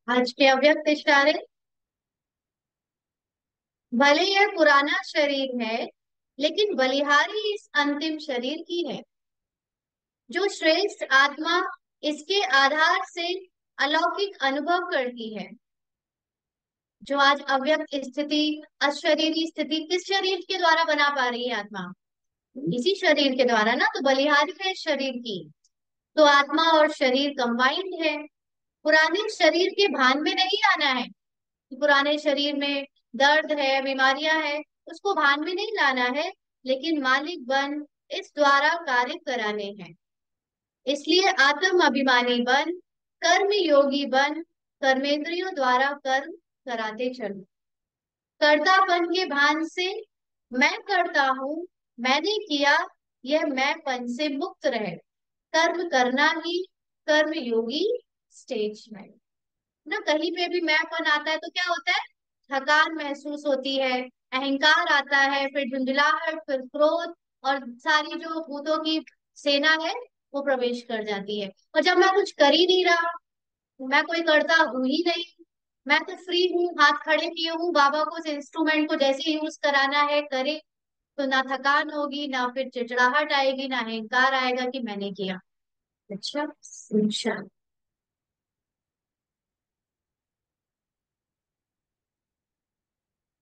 आज के अव्यक्त इशारे। भले यह पुराना शरीर है, लेकिन बलिहारी इस अंतिम शरीर की है। जो श्रेष्ठ आत्मा इसके आधार से अलौकिक अनुभव करती है। जो आज अव्यक्त स्थिति, अशरीरी स्थिति किस शरीर के द्वारा बना पा रही है आत्मा? इसी शरीर के द्वारा ना, तो बलिहारी है इस शरीर की। तो आत्मा और शरीर कंबाइंड है। पुराने शरीर के भान में नहीं आना है कि पुराने शरीर में दर्द है, बीमारियां है, उसको भान में नहीं लाना है, लेकिन मालिक बन इस द्वारा कार्य कराने हैं। इसलिए आत्म अभिमानी बन, कर्म योगी बन, कर्मेंद्रियों द्वारा कर्म कराते चलो। कर्तापन के भान से मैं करता हूँ, मैंने किया, यह मैंपन से मुक्त रहे। कर्म करना ही कर्म योगी स्टेज में। ना कहीं पे भी मैंपन आता है तो क्या होता है? थकान महसूस होती है, अहंकार आता है, फिर धुंधलाहट, फिर क्रोध, और सारी जो भूतों की सेना है वो प्रवेश कर जाती है। और जब मैं कुछ कर ही नहीं रहा, मैं कोई करता हूं ही नहीं, मैं तो फ्री हूँ, हाथ खड़े किए हूँ, बाबा को उस इंस्ट्रूमेंट को जैसे यूज कराना है करे, तो ना थकान होगी, ना फिर चिड़चिड़ाहट आएगी, ना अहंकार आएगा कि मैंने किया। अच्छा, अच्छा।